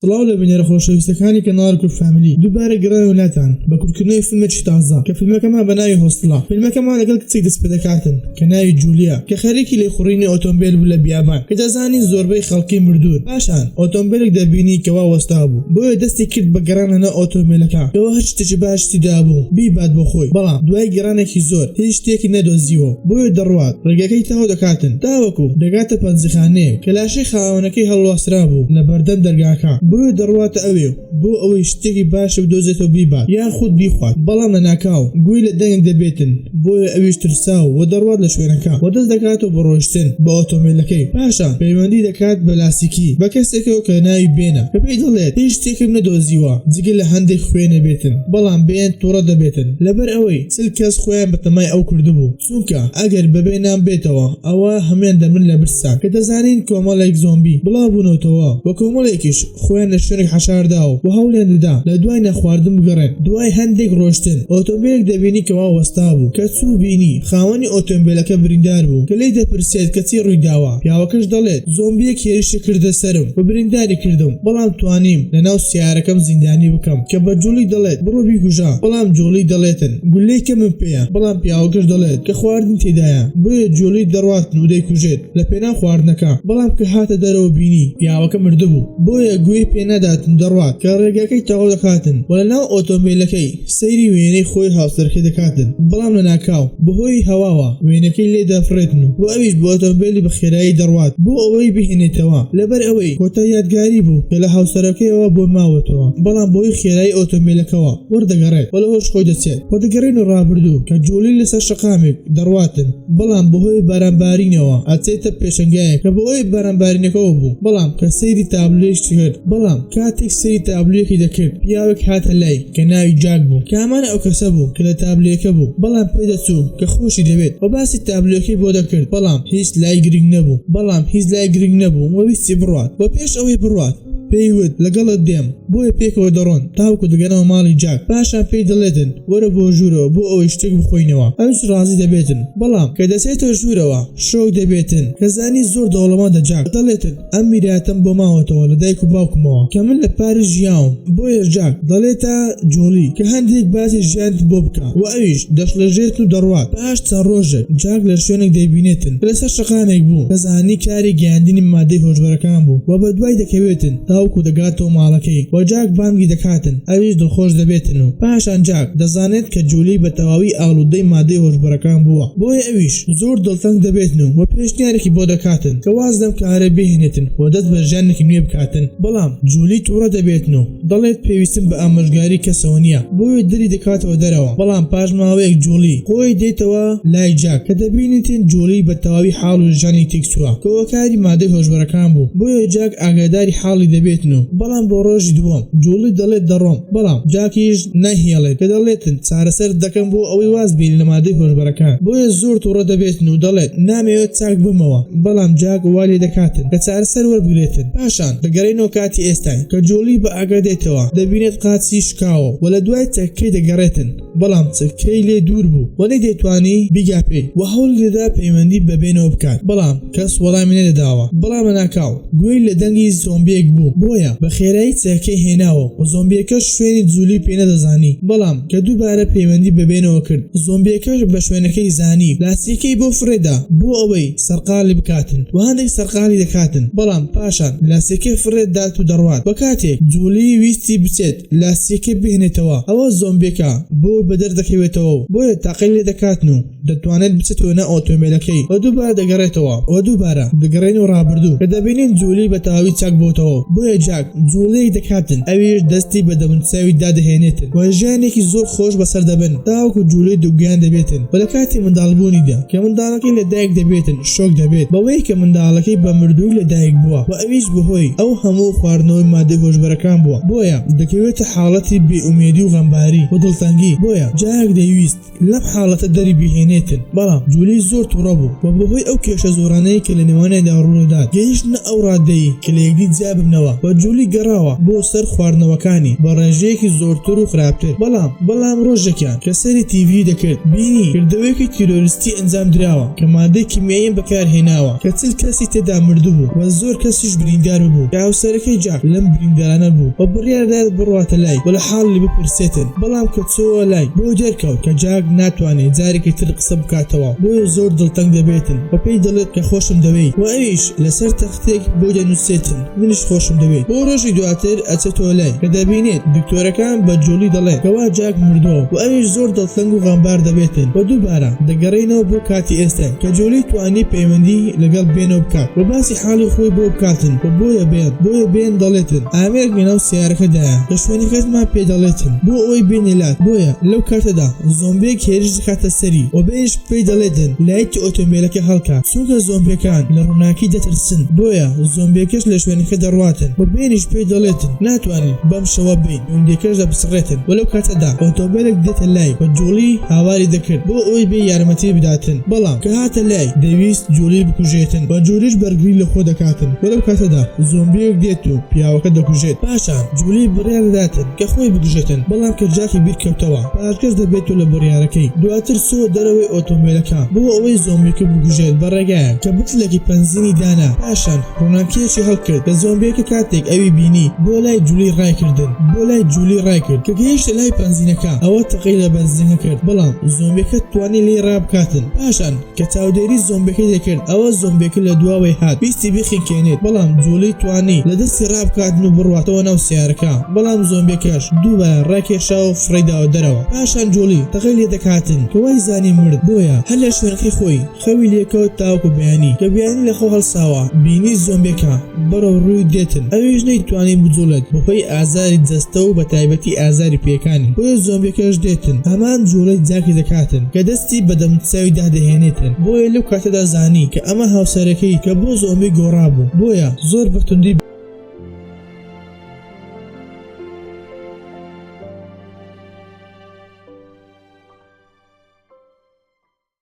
سڵاو لە بینەرە خۆشەویستەکانی کەناڵ کورد فامیلی دووبارە گەڕایەوەلاتان بە کورتکردنەوەی فیلمێکی تازە کە فیلمەکەمان بە ناوی هۆستڵە. فیلمەکەمان لەگەڵ کچێک دەست پێ دەکاتن کە ناوی جولیا کە خەریکی لێخوڕینی ئۆتۆمبیل بوو لە بیابان کە دەزانی زۆربەی خەڵکی مردوون. پاشان ئۆتۆمبیلێک دەبینی کەوا وەستا بوو بۆیە دەستی کرد بە گەڕانەنە ئۆتۆمبیلەکە کەوا هەر شتێکی باشتیدا بوو بیبات بۆ خۆی، بەڵام دوای گەڕانێکی زۆر هیچ شتێکی نەدۆزیوە بۆیە دەڕوات ڕێگەکەی تاو دەکاتن تاوەکو دەگاتە پەنجەخانەیەک کە لاشەی خاوەنەکەی هەڵواسرا بوو لە بەردەم دەرگاکە بۆیە دەڕواتە ئەوێ بۆ ئەوەی شتێکی باشە بدۆزێتەوە بیبات یان خود بیخوات، بەڵام لە ناکاو گوێی لە دەنگێک دەبێتن بۆیە ئەویش ترساو و دەڕوات لە شوێنەکە و دەست دەکاتەوە بە ڕۆشتن بە ئۆتۆمبیلەکەی. پاشان پەیوەندی دەکات بە لاسیکی بە کەسێکەوە کە ناوی بێنە کە پێی دەڵێت هیچ شتێکم نەدۆزیوە جگە لە هەندێک خوێنە بێتن بەڵام بێن تووڕە دەبێتن لەبەر ئەوەی چل کەس خۆیان بە تەمای ئەو کردبوو چونکە ئەگەر بەبێ نام بێتەوە ئەوە هەمان دەمرن لە برسان کە دەزانین کۆمەڵێک زۆمبی بڵاو بوونەوەتەوە و کۆمەڵێکیش خۆیان لە شوێنێک حەشارداوە و هەوڵیان دەدا لە دوای نەخواردن بگەڕێن. دوای هەندێک ڕۆشتن ئۆتۆمبیلێک دەبینی کەوا وەستا بوو کە چوو بینی خاوەنی ئۆتۆمبیلەکە بریندار بوو کە لی دەپرسێت کە چی ڕوویداوە. پیاوەکەش دەڵێت زۆمبیەک هێرشی کردە سرم و برینداری کردم بەڵام توانیم لەناو سیارەکەم زیندانی بکەم کە بە جوڵی دەڵێت بڕۆ بیگوژا، بەڵام جوڵی دەڵێتن گولەی کە من پێیە، بەڵام پیاوەکەش دەڵێت کە خواردن تێدایە بۆیە جوڵی دەڕواتن و دەیکوژێت لە پێنا خواردنەکە، بەڵام کە هاتە دەرەوە بینی پیاوەکە مردبوو بۆیە گوێی پێنەداتن دەڕوات کە ڕێگەکەی تەواو دەکاتن و لەناو ئۆتۆمبیلەکەی سەیری وێنەی خۆی هاوسەرکە دەکاتن، بەڵام لە ناکاو بەهۆی هەواوە وێنەکەی لێ دەفرێتن و ئەویش بۆ ئۆتۆمبیلی بە خێرایی دەڕوات بۆ ئەوەی بهێنێتەوە لەبەر ئەوەی کۆتا یادگاری بوو کە لە هاوسەرەکەیەوە بۆ ماوەتەوە، بەڵام بۆی خێرایی ئۆتۆمبیلەکەەوە وەردەگەڕێت و لە هۆش خۆی دەچێت و دەگەڕێن و ڕابردوو کە جوڵی لەسەر شەقامێک دەڕواتن، بەڵام بەهۆی بارانبارینەوە ئەچێتە پێشنگایەک کە بەهۆی بارانبارینەکەەوە بوو، بەڵام کە سەیری تابلوێش کرد، بەڵام کاتێک سەیری تابلوێکی دەکرد پیاوێک هاتە لای کە ناوی جاک بوو کە ئەمانە ئەو کەسە بوو کە لە تابلوێکە بوو، بەڵام پێدەچوو کە خۆشی دەبێت و باسی تابلوێکەی بۆ دەکرد، بەڵام هیچ لای گرنگ نەبوو و ویستی بڕوات و پێش ئەوەی بڕوات پێیوت لەگەڵت دێم بۆیە پێکەوە دەڕۆن تاوکو دەگەنەوە ماڵی جاک. پاشان پێی دەڵێتن وەرە بۆ ژوورەوە بۆ ئەوەی شتێک بخۆینەوە، ئەوش ڕازی دەبێتن، بەڵام کە دەسێتەوە ژوورەوە شۆک دەبێتن کە زانی زۆر دەوڵەمەندە جاک دەڵێتن ئەم میراتم بۆ ماوەتەوە لە دایک و باوکمەوە کە من لە پاریس ژیاوم، بۆیە جاک دەڵێتە جۆلی کە هەندێک باسی ژیانت بۆ بکە و ئەویش دەشلەژێت و دەڕوات. پاش چەند ڕۆژێک جاک لە شوێنێک دەیبینێتن لەسەر شەقامێک بوو کە زانی کاری گەیاندنی مادەی هۆشبەرەکان بوو و بە دوای دەکەوێتن تاوکو دەگاتەوە ماڵەکەی و جاک بانگی دەکاتن ئەویش دڵخۆش دەبێتن و پاشان جاک دەزانێت کە جولی بە تەواوی ئاڵودەی مادەی هۆشبەرەکان بووە، بۆیە ئەویش زۆر دڵتەنگ دەبێتن و پێشنیارێکی بۆ دەکاتن کە واز دەم کارە بهێنێتن و دەست بە ژیانێکی نوێ بکاتن، بەڵام جولی تووڕە دەبێتن و دەڵێت پێویستم بە ئامۆژگاری کەسەوە نییە بۆیە دەری دەکاتەوە دەرەوە. بەڵام پاش ماوەیەک جولی خۆی دێتەوە لای جاک کە دەبینێتن جولی بە تەواوی حاڵ و ژانی تێکچووە کە وەکاری مادەی هۆشبەرەکان بوو، بۆیە جاک ئاگاداری حاڵی دەبێتن و بەڵام بۆ ڕۆژی دووەم جوڵی دەڵێت دەڕۆم، بەڵام جاکیش نەهێڵێت کە دەڵێتن چارەسەر دەکەم بۆ ئەوەی واز بین لە مادەی هۆشبەرەکان، بۆیە زۆر تووڕە دەبێتن و دەڵێت نامەوێت چاک بمەوە، بەڵام جاک والی دەکاتن کە چارەسەر وەربگرێتن. پاشان دەگەڕێنەوە کاتی ئێستای کە جوڵی بە ئاگادێتەوە دەبینێت قاچی شکاوە و لە دوای چەکەی دەگەڕێتن، بەڵام چەکەی لێ دوور بوو و نەیدەتوانی بیگاپێ و هەوڵ لێدا پەیوەندی بەبێنەوە بکات، بەڵام کەس وەڵامی نەدەداوە، بەڵام ناکاو گوێی لە دەنگی زۆمبیەک بوو بۆیە بە خێرایی چەکەی هێناوە و زۆمبیەکەش شوێنی جولی پێ نەدەزانی، بەڵام کە دووبارە پەیوەندی بەبێنەوە کرد زۆمبیەکەش بە شوێنەکەی زانی لاسیەکەی بۆ فرێدا بۆ ئەوەی سەرقاڵی بکاتن و هەندێک سەرقاڵی دەکاتن، بەڵام پاشان لاسیەکەی فرێت دات و دەڕوات. بە کاتێک جولی ویستی بچێت لاسیەکەی بهێنێتەوە ئەوە زۆمبیەکە بۆ بەدەر دەکەوێتەوە بۆیە تاقی لێ دەکاتن و دەتوانێت بچێتەوە نە ئۆتۆمبیلەکەی و دووبارە دەگەڕێتەوە و دووبارە دەگەڕێن و ڕابردوو کە دەبینین جولی بە تەواوی چاک بۆتەوە، بۆیە جاک جوڵەی دەکاتن ئەویش دەستی بە دەمونچاوی دادەهێنێتن و ژیانێکی زۆر خۆش بەسەر دەبن تاوەکو جوڵەی دووگیان دەبێتن و لە کاتی منداڵبوونیدا کە منداڵەکەی لە دایک دەبێتن شۆک دەبێت بەوەی کە منداڵەکەی بە مردوو لە دایک بووە و ئەویش بەهۆی ئەو هەموو خواردنەوەی مادەی هۆشبەرەکان بووە، بۆیە دەکەوێتە حاڵەتی بێئومێدی و غەمباری و دڵتەنگی، بۆیە جاک دەیویست لەم حاڵەتە دەری بهێنێتن، بەڵام جولی زۆر تووڕە بوو و بەهۆی ئەو کێشە زۆرانەی کە لە نێوانیدا ڕوودات گەیشتنە ئەو ڕادەیی کە لە یەکدی جیا ببنەوە بە جولی گەڕاوە بۆ سەر خواردنەوەکانی بە ڕێژەیەکی زۆرتر و خراپتر بەڵام ڕۆژێکیان کە سەری تیڤی دەکرد بینی کردەوەیەکی تیرۆریستی ئەنجام درراوە کە مادەی کیمیاییان بەکارهێناوە کە چل کەسی تێدا مردووبوو و زۆر کەسیش بریندار بوو کە هاوسەرەکەی جاک لەم بریندارانە بوو و بڕیارداد بڕواتە لای بۆ لە حاڵی بپرسێتن بەڵام کە چۆوە لای بۆ دەرکەوت کە جاک ناتوانێت جارێکی تر قسە بکاتەوە بۆیە زۆر دڵتەنگ دەبێتن و پێی دەڵێت کە خۆشم دەوێت و ئەویش لەسەر تەختێک بۆ دەنووسێتن منیش خۆشم دەوێت بۆ ڕۆژی دواتر ئەچێتەوە لای کە دەبینێت دکتۆرەکان بە جولی دەڵێت کەوا جاک مردووە و ئەویش زۆر دڵتەنگ و غەمبار دەبێتن و دووبارە دەگەڕێنەوە بۆ کاتی ئێستا کە جولی توانی پەیوەندی لەگەڵ بێنەوە بکات و باسی حاڵی خۆی بۆ بکاتن و بۆیە بێن دەڵێتن ئامێر لەناو سیارەکەدایە کە شوێنەکەتمان پێ دەڵێتن بۆ ئەوەی بێنێلات بۆیە لەو کاتەدا زۆمبێک هێرش دەکاتە سەری و بێنش پێی دەڵێتن لایەتی ئۆتۆمبیلەکە هەڵکات چونکە زۆمبیەکان لە ڕووناکی دەترسن بۆیە زۆمبیەکەش لە شوێنەکە دەڕواتن و بێنیش پێی دەڵێتن ناتوانین بەم شەوە بین هەندێکەش دەبسڕێتن و لەو کاتەدا ئۆتۆمبیلێک دێتە لای و جولی هاواری دەکرد بۆ ئەوەی بێ یارمەتی بداتن بەڵام کە هاتە لای دەویست جولی بکوژێتن و جولیش بەرگری لە خۆ دەکاتن و لەو کاتەدا زۆمبیەک دێت و پیاوەکە دەکوژێت پاشان جولی بڕیار دەداتن کە خۆی بکوژێتن بەڵام کە جاکی بیرکەوتەوە پاشکەس دەبێتەوە لە بڕیارەکەی دواتر سۆ دەرەوەی ئۆتۆمبیلەکە بۆ ئەوەی زۆمبیەکە بکوژێت بەڕێگایە کە بتلێکی پەنزینی دانا پاشان ڕووناکیەکی هەڵکرد کە زۆمبیەکە کاتێک ئەوی بینی بۆ لای جولی ڕایکرد کە گەیشتە لای پەنزینەکە ئەوە تەقەی لە بەنزینە کرد بەڵام زۆمبیەکە توانی لێ ڕابکاتن پاشان کە چاودێری زۆمبیەکە دەکرد ئەوە زۆمبیەکە لە دواوەی هات ویستی بخینکێنێت بەڵام جولی توانی لە دەستی ڕابکاتن و بڕواتەوە ناو سیارەکە بەڵام زۆمبیەکەش دووبارە ڕاکێشا و فڕێداوە دەرەوە پاشان جولی تەقەی لێ دەکاتن کە وای زانی مرد بۆیە هەر لە شوێنەکەی خۆی خەوی لێکەوت تاوەکو بەیانی کە بیانی لە خۆ هەڵساوە بینی زۆمبیەکە بەرەو ڕووی دێتن ئەویش نەیتوانی بجوڵێت بەهۆی ئازاری جەستە و بە تایبەتی ئازاری پێکانی بۆیە زۆمبیەکەش دێتن هەمان جوڵەی جاکی دەکاتن کە دەستی بە دەموچاوی دادەهێنێتن بۆیە لەو کاتەدا زانی کە ئەمە هاوسەرەکەی کە بۆ زۆمبی گۆڕابوو بۆیە زۆر بەتوندی